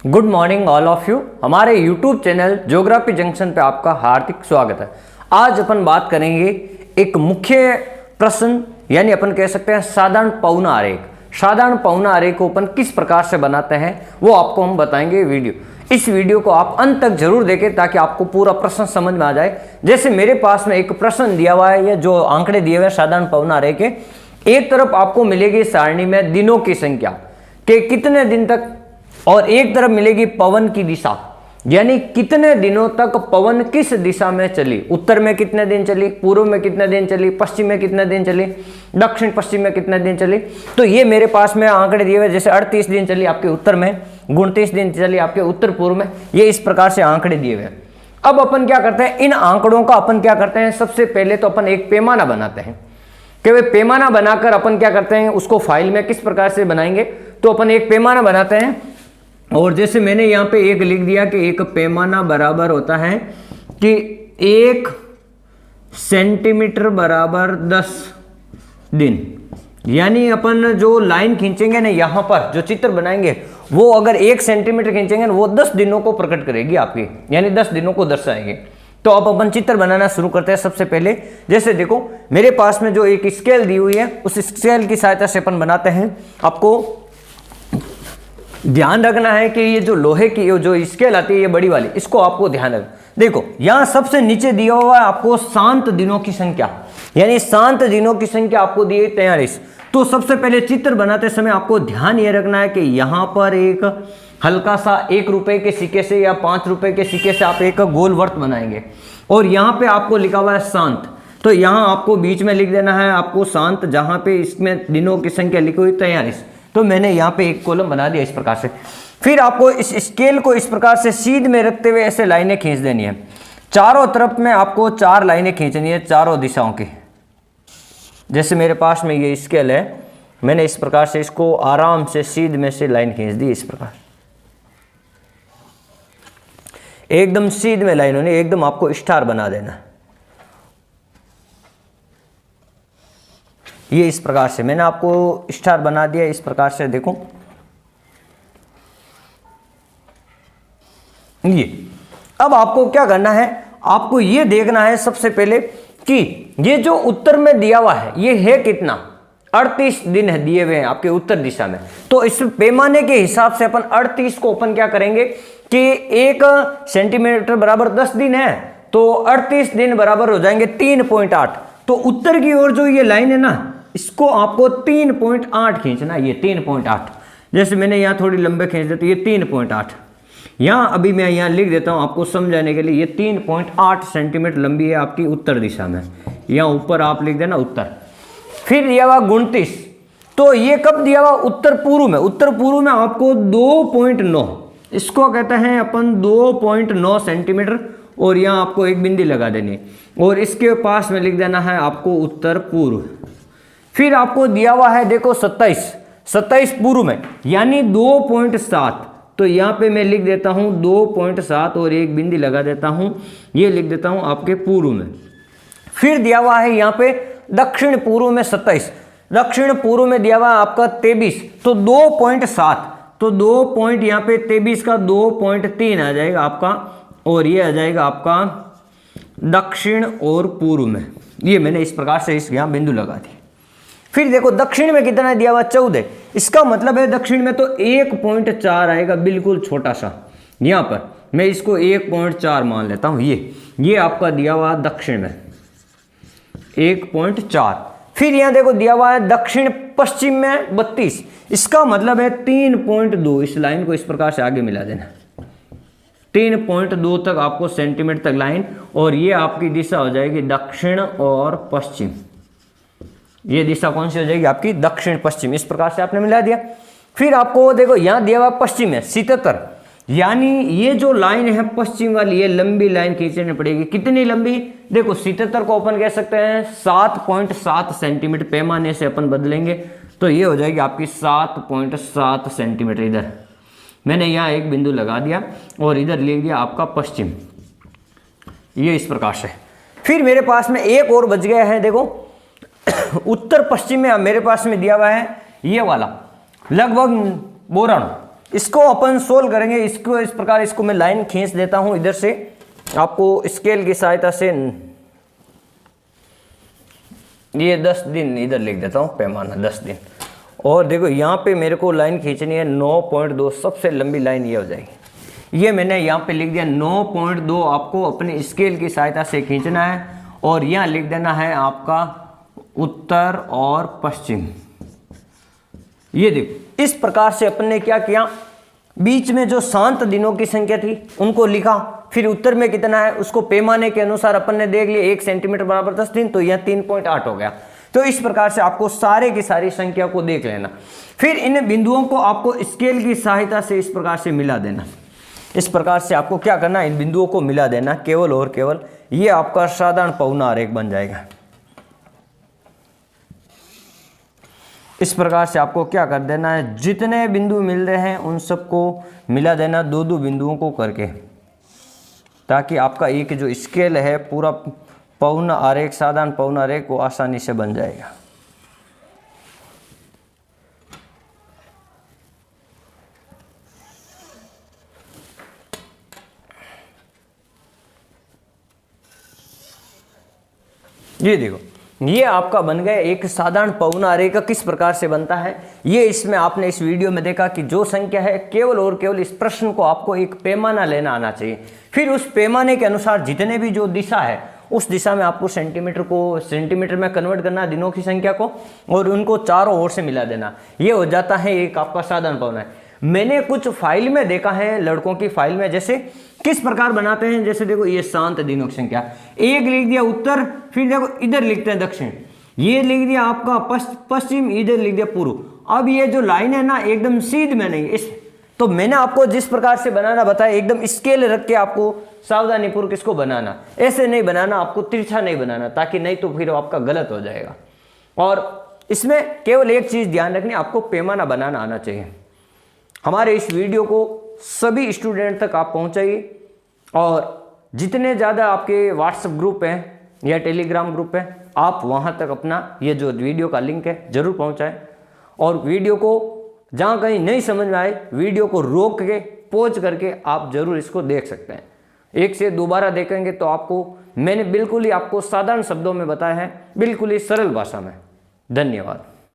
Good morning all of you. हमारे YouTube channel geography junction पे आपका हार्दिक स्वागत है। आज अपन बात करेंगे एक मुख्य प्रश्न यानी अपन कह सकते हैं साधारण पवना आरेख। साधारण पवना आरेख को अपन किस प्रकार से बनाते हैं वो आपको हम बताएंगे वीडियो। इस वीडियो को आप अंत तक जरूर देखें ताकि आपको पूरा प्रश्न समझ में आ जाए। जैसे मेरे पास में एक प्रश्न दिया हुआ है या जो आंकड़े दिए हुए हैं साधारण पवना आरेख के, एक तरफ आपको मिलेगी सारणी में दिनों की संख्या के कितने दिन तक और एक तरफ मिलेगी पवन की दिशा यानी कितने दिनों तक पवन किस दिशा में चली। उत्तर में कितने दिन चली, पूर्व में कितने दिन चली, पश्चिम में कितने दिन चली, दक्षिण पश्चिम में कितने दिन चली। तो ये मेरे पास में आंकड़े दिए हुए, जैसे 38 दिन चली आपके उत्तर में, 29 दिन चली आपके उत्तर पूर्व में। ये इस प्रकार से आंकड़े दिए हुए हैं। अब अपन क्या करते हैं, इन आंकड़ों का अपन क्या करते हैं, सबसे पहले तो अपन एक पैमाना बनाते हैं कि भाई पैमाना बनाकर अपन क्या करते हैं उसको फाइल में किस प्रकार से बनाएंगे। तो अपन एक पैमाना बनाते हैं और जैसे मैंने यहाँ पे एक लिख दिया कि एक पैमाना बराबर होता है कि 1 सेंटीमीटर बराबर 10 दिन। यानी अपन जो लाइन खींचेंगे ना, यहाँ पर जो चित्र बनाएंगे वो अगर 1 सेंटीमीटर खींचेंगे ना, वो 10 दिनों को प्रकट करेगी आपकी, यानी 10 दिनों को दर्शाएंगे। तो अब अपन चित्र बनाना शुरू करते हैं। सबसे पहले जैसे देखो मेरे पास में जो एक स्केल दी हुई है उस स्केल की सहायता से अपन बनाते हैं। आपको ध्यान रखना है कि ये जो लोहे की जो स्केल आती है ये बड़ी वाली, इसको आपको ध्यान रखना। देखो यहां सबसे नीचे दिया हुआ है आपको शांत दिनों की संख्या, यानी शांत दिनों की संख्या आपको दी है 43। तो सबसे पहले चित्र बनाते समय आपको ध्यान ये रखना है कि यहां पर एक हल्का सा 1 रुपए के सिक्के से या 5 रुपए के सिक्के से आप एक गोल वर्त बनाएंगे और यहाँ पे आपको लिखा हुआ है शांत। तो यहाँ आपको बीच में लिख देना है आपको शांत, जहां पे इसमें दिनों की संख्या लिखी हुई 43। तो मैंने यहाँ पे एक कॉलम बना दिया इस प्रकार से। फिर आपको इस स्केल को इस प्रकार से सीध में रखते हुए ऐसे लाइनें खींच देनी है। चारों तरफ में आपको 4 लाइनें खींचनी है चारों दिशाओं की। जैसे मेरे पास में ये स्केल है, मैंने इस प्रकार से इसको आराम से सीध में से लाइन खींच दी इस प्रकार, एकदम सीध में लाइन होनी, एकदम आपको स्टार बना देना। ये इस प्रकार से मैंने आपको स्टार बना दिया इस प्रकार से। देखो ये अब आपको क्या करना है, आपको ये देखना है सबसे पहले कि ये जो उत्तर में दिया हुआ है ये है कितना, 38 दिन है दिए हुए हैं आपके उत्तर दिशा में। तो इस पैमाने के हिसाब से अपन 38 को अपन क्या करेंगे कि 1 सेंटीमीटर बराबर 10 दिन है, तो 38 दिन बराबर हो जाएंगे 3.8। तो उत्तर की ओर जो ये लाइन है ना, इसको आपको 3.8 खींचना, ये 3.8। जैसे मैंने यहाँ थोड़ी लंबे खींच देते, ये 3.8। यहाँ अभी मैं यहाँ लिख देता हूँ आपको समझाने के लिए, ये 3.8 सेंटीमीटर लंबी है आपकी उत्तर दिशा में। यहाँ ऊपर आप लिख देना उत्तर। फिर दिया हुआ 29, तो ये कब दिया हुआ, उत्तर पूर्व में। उत्तर पूर्व में आपको 2.9, इसको कहते हैं अपन 2.9 सेंटीमीटर, और यहाँ आपको एक बिंदी लगा देनी और इसके पास में लिख देना है आपको उत्तर पूर्व। फिर आपको दिया हुआ है देखो 27 पूर्व में, यानी 2.7। तो यहाँ पे मैं लिख देता हूँ 2.7 और एक बिंदी लगा देता हूँ, ये लिख देता हूँ आपके पूर्व में। फिर दिया हुआ है यहाँ पे दक्षिण पूर्व में 27, दक्षिण पूर्व में दिया हुआ है आपका 23, तो 2.7। तो 2 यहाँ पे 23 का 2.3 आ जाएगा आपका, और ये आ जाएगा आपका दक्षिण और पूर्व में। ये मैंने इस प्रकार से इस यहाँ बिंदु लगा दी। फिर देखो दक्षिण में कितना दिया हुआ 14, इसका मतलब है दक्षिण में तो 1.4 आएगा, बिल्कुल छोटा सा। यहाँ पर मैं इसको 1.4 मान लेता हूँ। ये आपका दिया हुआ दक्षिण में 1.4। फिर यहाँ देखो दिया हुआ है दक्षिण पश्चिम में 32, इसका मतलब है 3.2। इस लाइन को इस प्रकार से आगे मिला देना, 3.2 तक आपको सेंटीमीटर तक लाइन, और ये आपकी दिशा हो जाएगी दक्षिण और पश्चिम। ये दिशा कौन सी हो जाएगी आपकी, दक्षिण पश्चिम। इस प्रकार से आपने मिला दिया। फिर आपको देखो यहाँ दिया हुआ पश्चिम है 77, यानी ये जो लाइन है पश्चिम वाली, ये लंबी लाइन खींचनी पड़ेगी। कितनी लंबी, देखो 77 को अपन कह सकते हैं 7.7 सेंटीमीटर पैमाने से अपन बदलेंगे, तो ये हो जाएगी आपकी 7.7 सेंटीमीटर। इधर मैंने यहाँ एक बिंदु लगा दिया और इधर लिख दिया आपका पश्चिम, ये इस प्रकार से। फिर मेरे पास में एक और बच गया है, देखो उत्तर पश्चिम में मेरे पास में दिया हुआ है ये वाला लगभग 92, इसको अपन सोल्व करेंगे। इसको इस प्रकार, इसको मैं लाइन खींच देता हूं इधर से, आपको स्केल की सहायता से ये 10 दिन इधर लिख देता हूं, पैमाना 10 दिन। और देखो यहाँ पे मेरे को लाइन खींचनी है 9.2, सबसे लंबी लाइन ये हो जाएगी। ये मैंने यहाँ पे लिख दिया 9.2, आपको अपने स्केल की सहायता से खींचना है। और यहाँ लिख देना है आपका उत्तर और पश्चिम। ये देखो इस प्रकार से अपन ने क्या किया, बीच में जो शांत दिनों की संख्या थी उनको लिखा, फिर उत्तर में कितना है उसको पैमाने के अनुसार अपन ने देख लिया, 1 सेंटीमीटर बराबर 10 दिन, तो यह 3.8 हो गया। तो इस प्रकार से आपको सारे की सारी संख्या को देख लेना, फिर इन बिंदुओं को आपको स्केल की सहायता से इस प्रकार से मिला देना। इस प्रकार से आपको क्या करना, इन बिंदुओं को मिला देना केवल और केवल, ये आपका साधारण पौना आरेख बन जाएगा। इस प्रकार से आपको क्या कर देना है, जितने बिंदु मिल रहे हैं उन सबको मिला देना 2-2 बिंदुओं को करके, ताकि आपका एक जो स्केल है पूरा पौना आरेख, साधारण पौना आरेख वो आसानी से बन जाएगा। ये देखो ये आपका बन गया एक साधारण पौना आरेख। किस प्रकार से बनता है ये इसमें आपने इस वीडियो में देखा कि जो संख्या है केवल और केवल इस प्रश्न को आपको एक पैमाना लेना आना चाहिए, फिर उस पैमाने के अनुसार जितने भी जो दिशा है उस दिशा में आपको सेंटीमीटर में कन्वर्ट करना दिनों की संख्या को, और उनको चारों ओर से मिला देना। ये हो जाता है एक आपका साधारण पौना है। मैंने कुछ फाइल में देखा है, लड़कों की फाइल में, जैसे किस प्रकार बनाते हैं, जैसे देखो ये शांत दिनों की संख्या, एक लिख दिया उत्तर, फिर देखो इधर लिखते हैं दक्षिण, ये लिख दिया आपका पश्चिम, इधर लिख दिया पूर्व। अब ये जो लाइन है ना एकदम सीध में नहीं, इस तो मैंने आपको जिस प्रकार से बनाना बताया एकदम स्केल रख के आपको सावधानी पूर्वक इसको बनाना, ऐसे नहीं बनाना, आपको तिरछा नहीं बनाना, ताकि नहीं तो फिर आपका गलत हो जाएगा। और इसमें केवल एक चीज ध्यान रखनी, आपको पैमाना बनाना आना चाहिए। हमारे इस वीडियो को सभी स्टूडेंट तक आप पहुंचाइए, और जितने ज़्यादा आपके व्हाट्सएप ग्रुप हैं या टेलीग्राम ग्रुप है, आप वहां तक अपना ये जो वीडियो का लिंक है जरूर पहुंचाएं। और वीडियो को जहां कहीं नहीं समझ में आए, वीडियो को रोक के पॉज करके आप जरूर इसको देख सकते हैं। एक से दोबारा देखेंगे तो आपको मैंने बिल्कुल ही आपको साधारण शब्दों में बताया है, बिल्कुल ही सरल भाषा में। धन्यवाद।